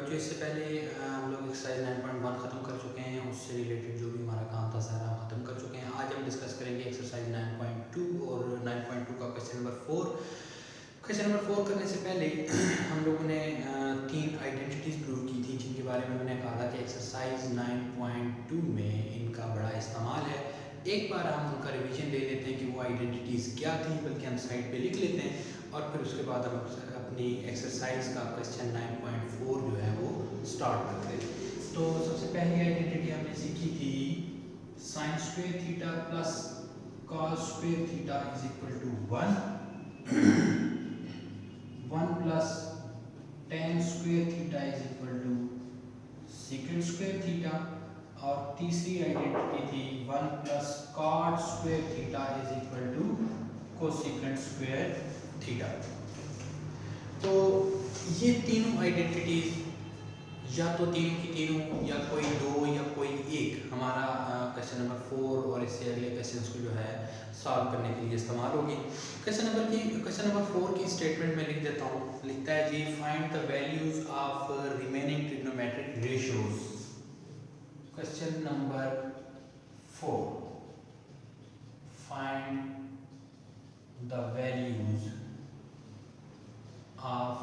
बच्चों इससे पहले हम लोग एक्सरसाइज 9.1 ख़त्म कर चुके हैं। उससे रिलेटेड जो भी हमारा काम था सारा ख़त्म कर चुके हैं। आज हम डिस्कस करेंगे एक्सरसाइज 9.2 और 9.2 का क्वेश्चन नंबर 4। क्वेश्चन नंबर 4 करने से पहले हम लोगों ने 3 आइडेंटिटीज़ प्रूव की थी, जिनके बारे में मैंने कहा था कि एक्सरसाइज 9.2 में इनका बड़ा इस्तेमाल है। एक बार हम उनका रिवीजन ले लेते हैं कि वो आइडेंटिटीज़ क्या थी, बल्कि हम साइड पे लिख लेते हैं और फिर उसके बाद हम अपनी एक्सरसाइज का क्वेश्चन 9.4 जो है वो स्टार्ट करते हैं। तो सबसे पहली आइडेंटिटी हमने सीखी थी sine square theta plus cos square theta is equal to 1 plus tan square theta is equal to secant square theta, और तीसरी आइडेंटिटी थी 1 plus cot square theta is equal to cosecant square theta. तो ये तीनों identities या तो तीनों की तीनों या कोई दो या कोई एक हमारा क्वेश्चन नंबर 4 और इससे अगले क्वेश्चंस को जो है सॉल्व करने के लिए इस्तेमाल होगी। क्वेश्चन नंबर 4 की स्टेटमेंट में लिख देता हूँ। लिखता है जी, find the values of remaining trigonometric ratios. Question number 4, find the values of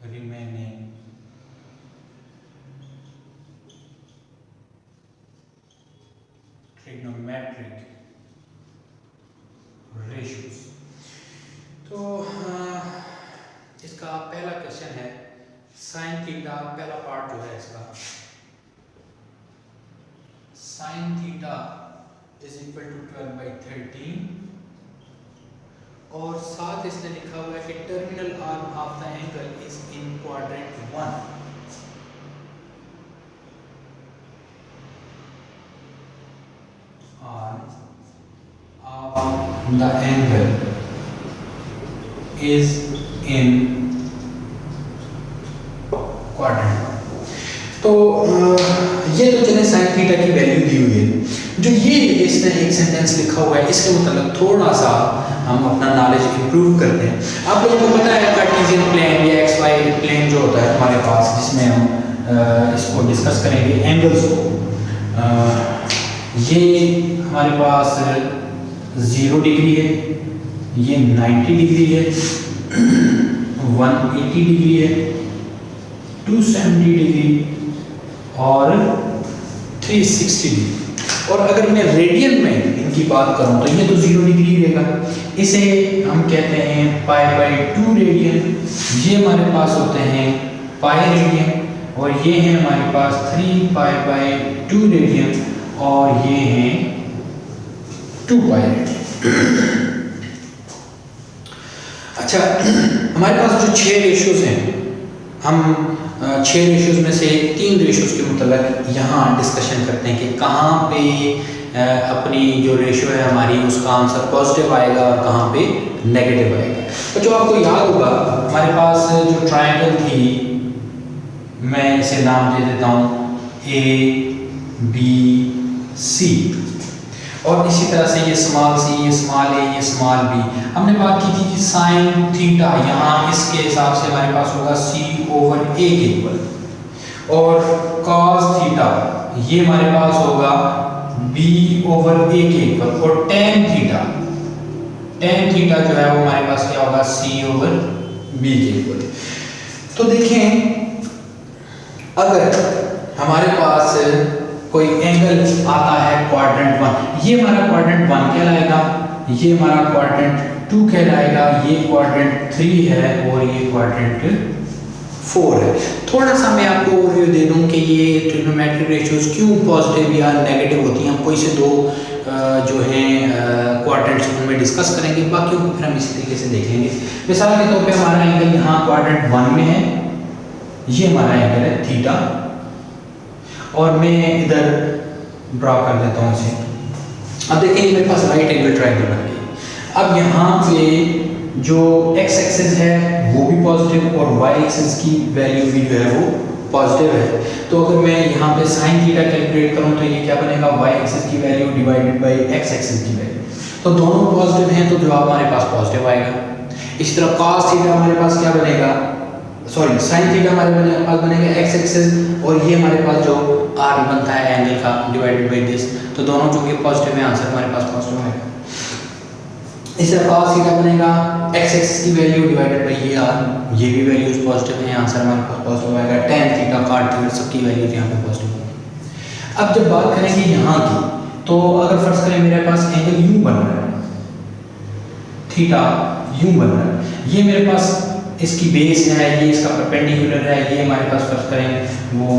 remaining trigonometric ratios। तो इसका पहला क्वेश्चन है साइन थीटा। पहला पार्ट जो है इसका, sine theta is equal to 12/13, और साथ इसने लिखा हुआ है कि terminal arm of the angle is in quadrant 1। Arm of the angle is in quadrant 1। तो ये तो चले साइन थीटा की वैल्यू दी हुई है। जो ये इसने एक सेंटेंस लिखा हुआ है, इसके मतलब थोड़ा सा हम अपना नॉलेज इंप्रूव करते हैं। आप लोगों को पता है कार्टेशियन प्लेन या एक्स वाई प्लेन जो होता है हमारे पास, जिसमें हम इसको डिस्कस करेंगे एंगल्स को। ये हमारे पास 0 डिग्री है, ये 90 डिग्री है, 180 डिग्री है, 270 डिग्री और 360 डिग्री। और अगर मैं रेडियन में इनकी बात करूं तो ये तो 0 डिग्री रहेगा। इसे हम कहते हैं π/2 रेडियन। ये हमारे पास होते हैं पाई रेडियन, और ये हैं हमारे पास 3π/2 रेडियन, और ये हैं 2π रेडियन। अच्छा, हमारे पास जो 6 रेशियोज हैं, हम 6 रेशियोज में से 3 रेशियोज के मतलब यहाँ डिस्कशन करते हैं कि कहाँ पे अपनी जो रेशियो है हमारी, उसका आंसर पॉजिटिव आएगा और कहाँ पे नेगेटिव आएगा। तो जो आपको याद होगा, हमारे पास जो ट्रायंगल थी, मैं इसे नाम दे देता हूँ ABC, और इसी तरह से ये स्मॉल सी, ये स्मॉल ए, ये स्मॉल बी। हमने बात की थी कि साइन थीटा यहाँ इसके हिसाब से हमारे पास होगा C/A के इक्वल, और कॉस थीटा ये हमारे पास होगा B/A के इक्वल, और टेन थीटा जो है वो हमारे पास क्या होगा, C/B के इक्वल। तो देखें, अगर हमारे पास कोई एंगल आता है क्वाड्रेंट 1, ये हमारा क्वाड्रेंट 1 कहलाएगा, ये हमारा क्वाड्रेंट 2 कहलाएगा, ये क्वाड्रेंट 3 है, और ये क्वाड्रेंट 4 है। थोड़ा सा मैं आपको ओवरव्यू दे दूं कि ये ट्रिग्नोमेट्रिक रेशियोज क्यों पॉजिटिव या नेगेटिव होती हैं। हम कोई से दो जो हैं क्वाड्रेंट्स उनमें डिस्कस करेंगे, बाकियों को फिर हम इसी तरीके से देख लेंगे। मिसाल के तौर पे हमारा एंगल यहाँ क्वाड्रेंट 1 में है, ये हमारा एंगल है थीटा, और मैं इधर ड्रॉ कर देता हूँ इसे। अब देखिए, मेरे पास राइट एंगल ट्रायंगल बन गई। अब यहाँ पे जो x एक्सिस है वो भी पॉजिटिव, और y एक्सिस की वैल्यू भी जो है वो पॉजिटिव है। तो अगर मैं यहाँ पे साइन थीटा कैलकुलेट करूँ तो ये क्या बनेगा, y एक्सिस की value divided by x axis की वैल्यू। तो दोनों पॉजिटिव हैं तो जवाब हमारे पास पॉजिटिव आएगा। इसी तरह cos थीटा हमारे पास क्या बनेगा, सॉरी sin थीटा हमारे पास बनेगा x एक्सिस, और ये हमारे पास जो r बनता है एंगल का डिवाइडेड बाई दिस, तो दोनों चूंकि पॉजिटिव है आंसर हमारे पास पॉजिटिव आएगा। इस तरह cos थीटा बनेगा x एक्सिस की वैल्यू डिवाइडेड बाई ये r, ये भी वैल्यूज पॉजिटिव है, आंसर हमारे पास पॉजिटिव आएगा। tan थीटा cot थीटा सबकी वैल्यूज यहाँ पे पॉजिटिव होंगी। अब जब बात करेंगे यहाँ की, तो अगर फर्ज करें मेरे पास एंगल यूं बन रहा है, थीटा यूं बन रहा है, ये मेरे पास इसकी बेस है, ये इसका परपेंडिकुलर है, ये हमारे पास फर्ज करें वो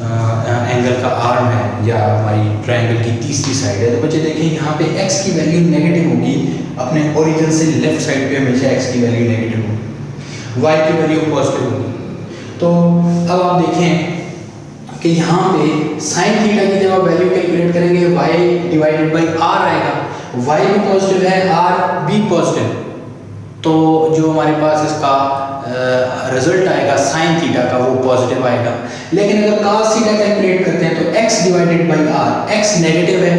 एंगल का आर्म है या हमारी ट्रायंगल की तीसरी साइड है। तो बच्चे देखें यहाँ पे x की वैल्यू नेगेटिव होगी, अपने ओरिजिन से लेफ्ट साइड पे हमेशा x की वैल्यू नेगेटिव होगी, y की वैल्यू पॉजिटिव होगी। तो अब आप देखें कि यहाँ पे sin थीटा की जब आप वैल्यू कैलकुलेट करेंगे y डिवाइडेड बाई r आएगा, y भी पॉजिटिव है, r भी पॉजिटिव, तो जो हमारे पास इसका रिजल्ट आएगा sin थीटा का वो पॉजिटिव आएगा। लेकिन अगर cos थीटा कैलकुलेट करते हैं तो x divided by r, x negative है,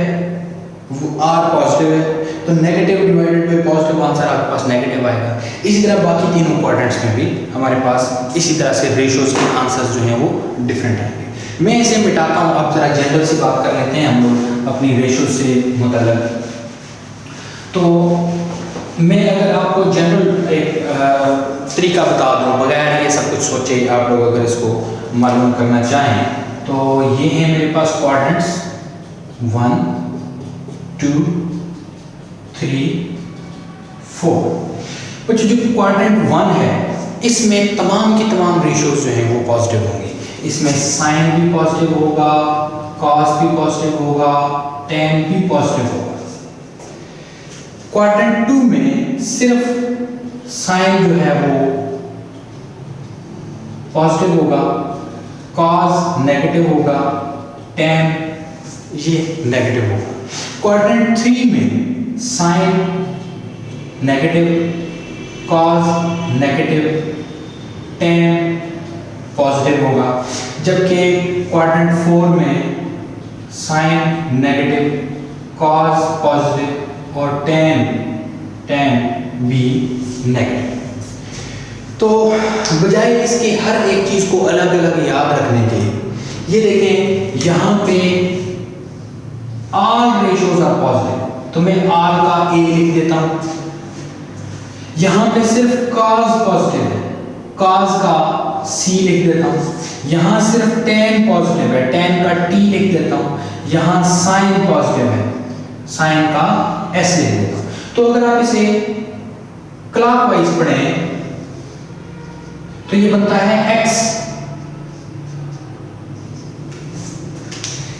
r पॉजिटिव है, तो negative divided by positive answer आपके पास नेगेटिव आएगा। इसी तरह बाकी तीनों क्वाड्रेंट्स में भी हमारे पास इसी तरह से रेशियोज के आंसर्स जो हैं वो डिफरेंट आएंगे। मैं इसे मिटाता हूँ, अब जरा जनरल सी बात कर लेते हैं हम लोग अपनी रेशियो से मुतल्लिक। तो मैं अगर आपको जनरल एक तरीका बता दूं बगैर ये सब कुछ सोचे, आप लोग अगर इसको मालूम करना चाहें, तो ये हैं मेरे पास क्वाड्रेंट्स 1 2 3 4। बच्चों जो क्वाड्रेंट 1 है इसमें तमाम की तमाम रेशियोज जो हैं वो पॉजिटिव होंगी। इसमें साइन भी पॉजिटिव होगा, कॉस भी पॉजिटिव होगा, tan भी पॉजिटिव होगा। क्वाड्रेंट 2 में सिर्फ साइन जो है वो पॉजिटिव होगा, कॉस नेगेटिव होगा, tan ये नेगेटिव होगा। क्वाड्रेंट 3 में sine negative, cos negative, tan positive होगा। जबकि क्वाड्रेंट 4 में साइन नेगेटिव, कॉस पॉजिटिव और tan भी नेगेटिव। तो बजाय इसके हर एक चीज को अलग अलग याद रखने के, ये देखें यहाँ पे ऑल रेशियोज आर पॉजिटिव, तो मैं r का a लिख देता हूं। यहाँ पे सिर्फ cos पॉजिटिव है, cos का c लिख देता हूं। यहाँ सिर्फ tan पॉजिटिव है, tan का t लिख देता हूं। यहाँ sin पॉजिटिव है, sin का s लिख देता हूं। तो अगर आप इसे क्लॉकवाइज पढ़ें तो ये बनता है x,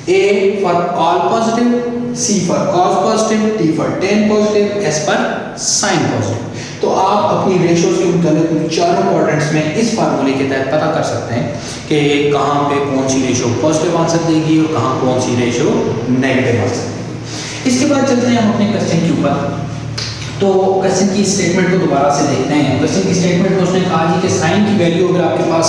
a for all positive, c for cos positive, t for tan positive, s for sin positive। तो आप अपनी रेशियोज के मुताबिक चारों क्वाड्रेंट्स में इस फार्मूले के तहत पता कर सकते हैं कि कहाँ पे कौन सी रेशियो पॉजिटिव आंसर देगी और कहाँ कौन सी रेशियो नेगेटिव आंसर देगी। इसके बाद चलते हैं हम अपने क्वेश्चन के ऊपर। तो क्वेश्चन की स्टेटमेंट को दोबारा से देखते हैं। क्वेश्चन की स्टेटमेंट में उसने कहा जी कि साइन की वैल्यू अगर आपके पास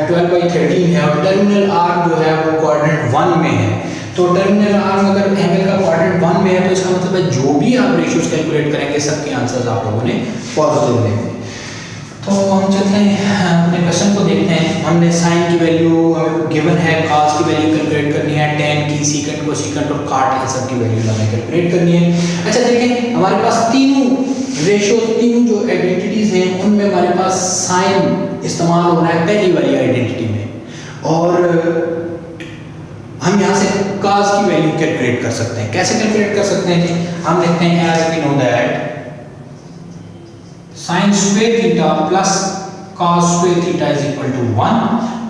12/13 है और टर्मिनल आर जो है वो क्वाड्रेंट 1 में है, तो टर्मिनल आर अगर एंगल का क्वाड्रेंट 1 में है तो इसका मतलब है जो भी आप रेशियोज कैलकुलेट करेंगे सबके आंसर्स आप लोगों ने पॉजिटिव लेंगे। तो हम चलते हैं अपने क्वेश्चन को देखते हैं। हमने साइन की वैल्यू गिवन है, कॉस की वैल्यू कैलकुलेट करनी है, tan की, सीकेंट को सीकेंट और काट इन सब की वैल्यू हमें कैलकुलेट करनी है। अच्छा देखें हमारे पास तीनों रेशियो, तीनों जो आइडेंटिटीज हैं उनमें हमारे पास साइन इस्तेमाल हो रहा है पहली वाली आइडेंटिटी में, और हम यहाँ से cos की वैल्यू कैलकुलेट कर सकते हैं। कैसे कैलकुलेट कर सकते हैं जी? हम लिखते हैं as we know that sin square theta plus cos square theta is equal to 1।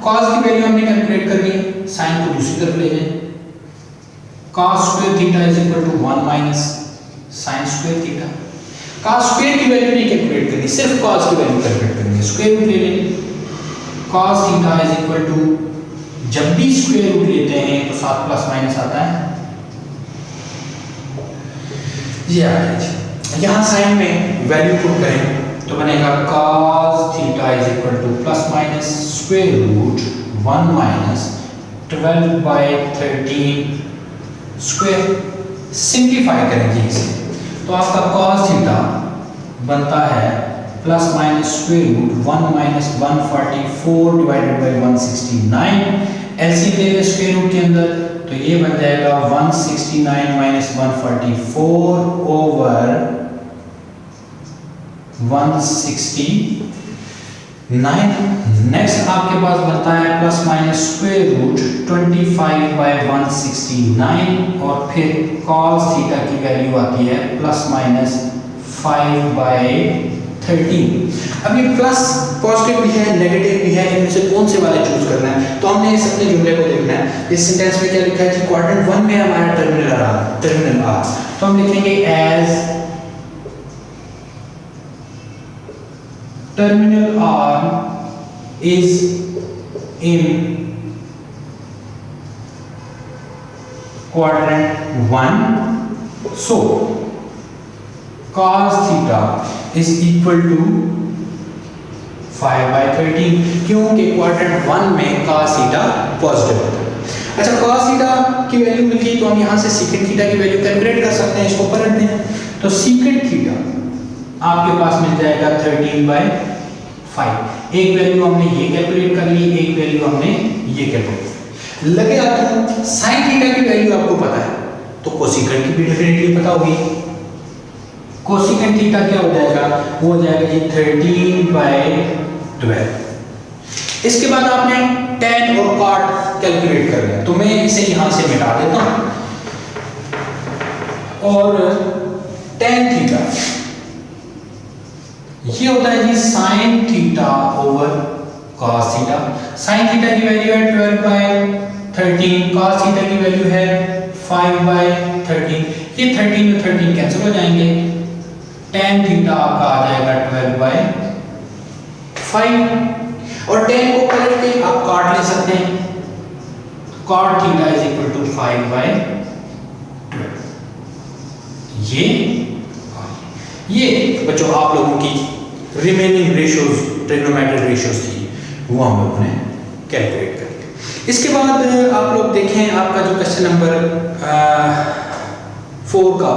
cos की वैल्यू हमने कैलकुलेट करनी है, sin को दूसरी तरफ ले जाएं, cos square theta is equal to 1 minus sin square theta। cos square की वैल्यू नहीं कैलकुलेट करनी, सिर्फ cos की वैल्यू कैलकुलेट करनी है। स्क्वायर रूट ले लेंगे, cos theta is equal to, जब भी स्क्वायर रूट लेते हैं तो साथ प्लस माइनस आता है, ये आ गया। यहाँ साइन में वैल्यू पुट करें तो बनेगा cos theta is equal to plus minus square root 1 minus 12/13 square. Simplify करेंगे इसे तो आपका cos थीटा बनता है plus minus square root 1 minus 144 divided by 169, LCM लेंगे स्क्वायर रूट के अंदर तो ये बन जाएगा 169 माइनस 144 ओवर 169। नेक्स्ट आपके पास बनता है plus minus square root 25 by 169 और फिर cos थीटा की वैल्यू आती है प्लस माइनस 5 बाय 13। अब ये प्लस पॉजिटिव भी है नेगेटिव भी है, इनमें से कौन से वाले चूज करना है? तो हमने इस अपने जुमले को देखना है। इस सेंटेंस में क्या लिखा है कि क्वाड्रेंट 1 में हमारा टर्मिनल आर, तो हम लिखेंगे as terminal arm is in quadrant 1, so cos theta is equal to 5 by 13, क्योंकि क्वाड्रेंट 1 में cos theta पॉजिटिव होता है। अच्छा, cos theta की वैल्यू मिल गई तो हम यहाँ से secant theta की वैल्यू कैलकुलेट कर सकते हैं, इसको पलट दें तो secant theta आपके पास मिल जाएगा 13 बाय 5। एक वैल्यू हमने ये कैलकुलेट कर ली, एक वैल्यू हमने ये कैलकुलेट लगे। आपको साइन थीटा की वैल्यू आपको पता है तो कोसिकेंट की भी डेफिनेटली पता होगी। कोसिकेंट थीटा क्या हो जाएगा? वो हो जाएगा जी 13 बाय 12। इसके बाद आपने tan और cot कैलकुलेट कर लिया तो मैं इसे यहां से मिटा देता हूं और tan थीटा ये होता है जी sin theta over cos theta. sin theta की वैल्यू है 12 बाय 13, cos थीटा की वैल्यू है 5 बाय 13। ये 13 में 13 कैंसिल हो जाएंगे, tan थीटा आपका आ जाएगा 12 बाय 5 और tan को पलट के आप काट ले सकते हैं, cot theta is equal to 5 by 12। ये बच्चों आप लोगों की रिमेनिंग रेशियोज, ट्रिग्नोमेट्रिक रेशियोज थी, वो हम लोगों ने कैलकुलेट कर लिया। इसके बाद आप लोग देखें आपका जो क्वेश्चन नंबर 4 का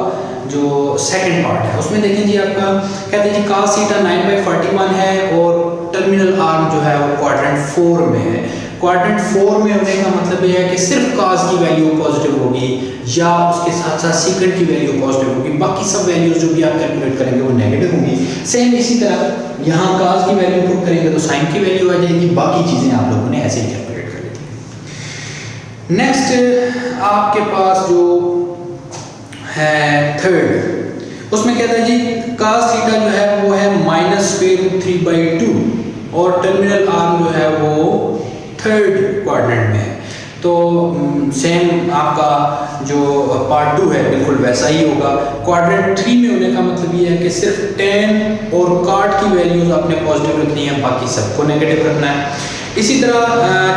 जो सेकंड पार्ट है उसमें देखें जी आपका कहते हैं जी cos थीटा 9/41 है और टर्मिनल आर्म जो है वो क्वाड्रेंट 4 में है। क्वाड्रेंट 4 में होने का मतलब ये है कि सिर्फ cos की वैल्यू पॉजिटिव होगी या उसके साथ साथ सेकंड की वैल्यू पॉजिटिव होगी, बाकी सब वैल्यूज जो भी आप कैलकुलेट करेंगे वो नेगेटिव होंगी। सेम इसी तरह यहाँ cos की वैल्यू पुट करेंगे तो sin की वैल्यू आ जाएगी, बाकी चीजें आप लोगों ने ऐसे ही कैलकुलेट कर ली। नेक्स्ट आपके पास जो है थर्ड, उसमें कहता है जी cos थीटा जो है वो है -√3/2 और टर्मिनल आर्म जो है वो थर्ड क्वाड्रेंट में है। तो सेम आपका जो पार्ट 2 है बिल्कुल वैसा ही होगा। क्वाड्रेंट 3 में होने का मतलब ये है कि सिर्फ tan और cot की वैल्यूज आपने पॉजिटिव रखनी है, बाकी सबको नेगेटिव रखना है। इसी तरह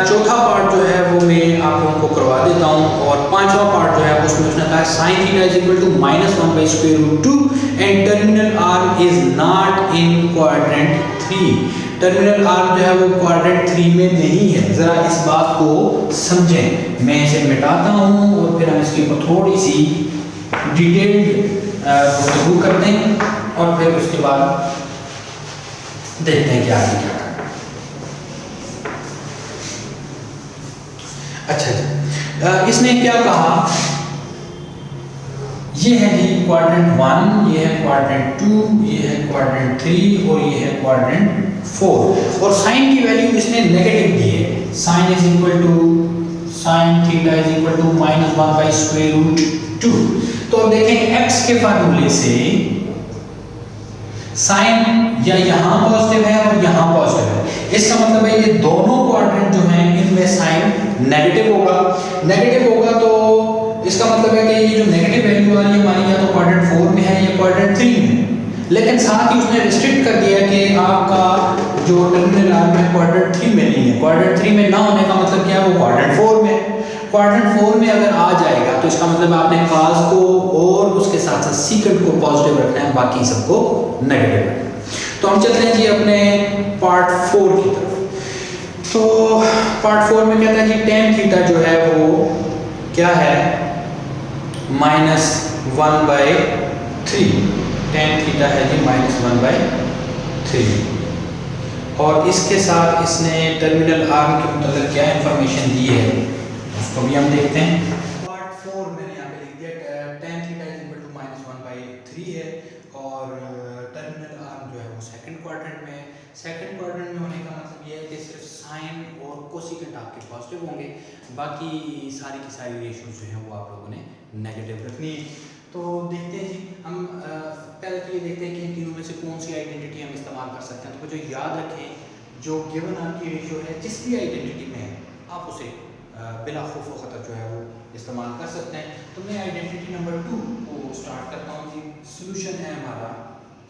चौथा पार्ट जो है वो मैं आप लोगों को करवा देता हूँ और पांचवा पार्ट जो है उसमें उसने कहा sin theta is equal to -1/√2 and terminal arm is not in quadrant 3। Terminal arm जो है वो क्वाड्रेंट 3 में नहीं है, जरा इस बात को समझें। मैं इसे मिटाता हूँ और फिर हम इसके ऊपर थोड़ी सी डिटेल्ड गुफ्तगू करते हैं और फिर उसके बाद देखते हैं क्या आगे क्या करना। अच्छा जी, इसने क्या कहा, ये है जी क्वाड्रेंट 1, ये है क्वाड्रेंट 2, ये है क्वाड्रेंट 3 और ये है क्वाड्रेंट 4 और साइन की वैल्यू इसने नेगेटिव दी है। Sine is equal to sin theta is equal to -1/√2। तो अब देखें x के फार्मूले से साइन या यहाँ पॉजिटिव है और यहाँ पॉजिटिव है, इसका मतलब है ये दोनों क्वाड्रेंट जो हैं इनमें साइन नेगेटिव होगा। नेगेटिव होगा तो इसका मतलब है कि ये जो नेगेटिव वैल्यू आ रही है हमारी या तो क्वाड्रेंट 4 में है या क्वाड्रेंट 3 में, लेकिन साथ ही उसने रिस्ट्रिक्ट कर दिया कि आपका जो टर्मिनल आर्म है क्वाड्रेंट 3 में नहीं है। क्वाड्रेंट 3 में ना होने का मतलब क्या है, वो क्वाड्रेंट 4 में। क्वाड्रेंट 4 में अगर आ जाएगा तो इसका मतलब आपने cos को और उसके साथ साथ secant को पॉजिटिव रखना है, बाकी सबको नेगेटिव रखना है। तो हम चलते हैं जी अपने पार्ट 4 की तरफ। तो पार्ट 4 में कहता है जी tan थीटा जो है वो क्या है, -1/3। tan थीटा है जी -1/3। 3। और इसके साथ इसने टर्मिनल आर्म के मतलब क्या इंफॉर्मेशन दी है उसको भी हम देखते हैं। पार्ट 4 मैंने यहाँ पे लिख दिया tan theta is equal to -1/3 है और टर्मिनल आर्म जो है वो सेकंड क्वाड्रेंट में है। सेकंड क्वाड्रेंट में होने का मतलब ये है कि सिर्फ साइन और कोसेकेंट आपके पॉजिटिव होंगे, बाकी सारी की सारी रेशियोज जो हैं वो आप लोगों ने नेगेटिव रखनी है। तो देखते हैं जी, हम पहले तो ये देखते हैं कि इन तीनों में से कौन सी आइडेंटिटी हम इस्तेमाल कर सकते हैं। तो जो याद रखें, जो गिवन आपकी रेशियो है जिस भी आइडेंटिटी में है आप उसे बिला खौफ व खतर जो है वो इस्तेमाल कर सकते हैं। तो मैं आइडेंटिटी नंबर 2 को स्टार्ट करता हूँ जी। सोल्यूशन है हमारा,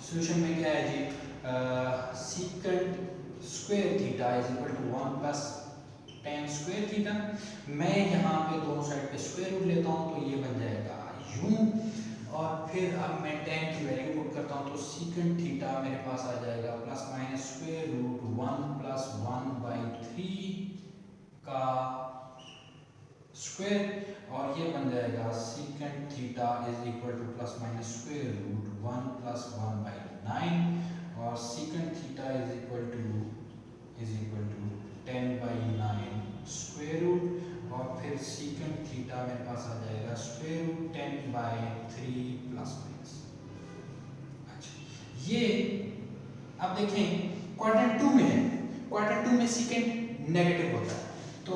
सोल्यूशन में क्या है जी, secant square theta is equal to 1 plus tan square theta. मैं यहाँ पे दोनों साइड पे स्क्वायर रूट लेता हूँ तो ये बन जाएगा यूं, और फिर अब मैं tan की वैल्यू पुट करता हूँ तो सीकेंट थीटा मेरे पास आ जाएगा plus minus square root 1 plus 1/3 का स्क्वायर, और ये बन जाएगा secant theta is equal to plus minus square root 1 plus 1/9 और secant theta is equal to 10/9 square root, और फिर सीकेंट थीटा मेरे पास आ जाएगा स्क्वायर रूट 10/3 प्लस माइनस। अच्छा, ये अब देखें क्वाड्रेंट 2 में है, क्वाड्रेंट 2 में सीकेंट नेगेटिव होता है, तो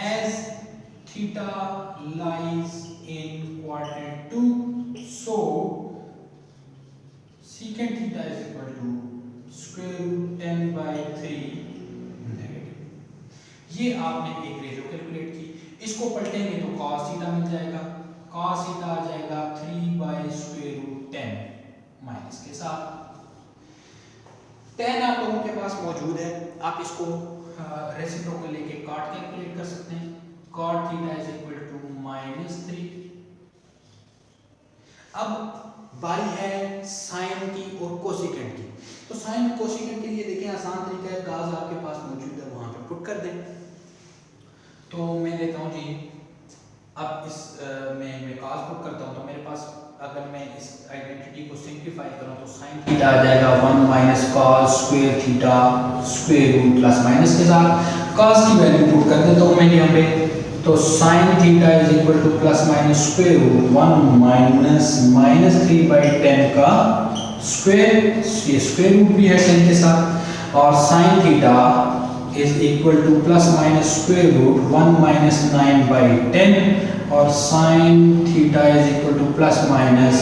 as theta lies in quadrant 2 so secant theta is equal to square root 10/3 negative. ये आपने एक रेशियो कैलकुलेट की, इसको पलटेंगे तो cos थीटा मिल जाएगा, cos थीटा आ जाएगा 3/√10 माइनस के साथ। tan आप लोगों के पास मौजूद है, आप इसको रेसिप्रोकल लेके cot कैलकुलेट कर सकते हैं। cot theta is equal to -3। अब बारी है साइन की और कोसेकेंट की। तो साइन और कोसेकेंट के लिए देखें आसान तरीका है, काज आपके पास मौजूद है वहां पे पुट कर दें। तो मैं लेता हूँ जी, अब इस मैं काज पुट करता हूँ तो मेरे पास अगर मैं इस आइडेंटिटी को सिंप्लीफाई करूँ तो साइन थीटा आ जाएगा 1 minus cos square theta square root plus minus के साथ cos की वैल्यू पुट कर देता हूँ मैं यहाँ पे, तो sine theta is equal to plus minus square root 1 minus -3/10 का स्क्वायर, ये स्क्वायर रूट भी है 10 के साथ, और sine theta is equal to plus minus square root 1 minus 9/10 और sine theta is equal to plus minus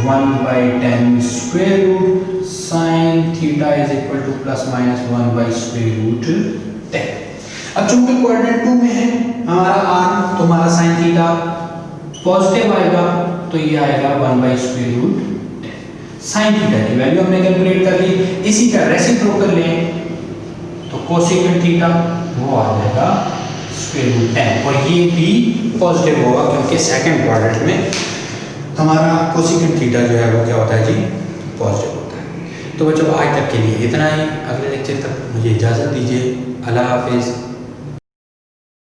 1/10 square root sine theta is equal to plus minus 1/√10। अब चूंकि क्वाड्रेंट 2 में है हमारा आर्म, तो हमारा साइन थीटा पॉजिटिव आएगा तो ये आएगा 1/√10। साइन थीटा की वैल्यू हमने कैलकुलेट कर ली, इसी का रेसिप्रोकल लें तो कोसेकेंट थीटा वो आ जाएगा √10 और ये भी पॉजिटिव होगा क्योंकि सेकंड क्वाड्रेंट में हमारा कोसेकेंट थीटा जो है वो क्या होता है जी, पॉजिटिव होता है। तो बच्चों आज तक के लिए इतना ही, अगले लेक्चर तक मुझे इजाज़त दीजिए। अल्लाह हाफिज़।